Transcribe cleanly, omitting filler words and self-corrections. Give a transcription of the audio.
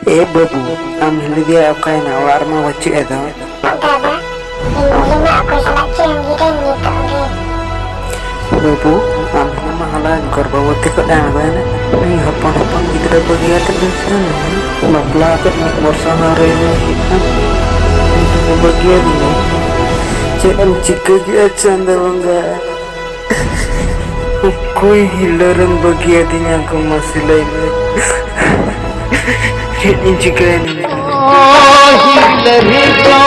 Eh babu, ambil dia kain awar mau wajib itu. Dadah, ini mah aku salah canggih dan gitu. Babu, ambil mahalan korbawati kok dah mana? Ini hapang kita bagian terusan. Maklah kat nak bersahara ini. Bagian ini. Jangan jika dia canda bangga. कोई हिलरन बगिया दिया को मसला ही नहीं चिका healer का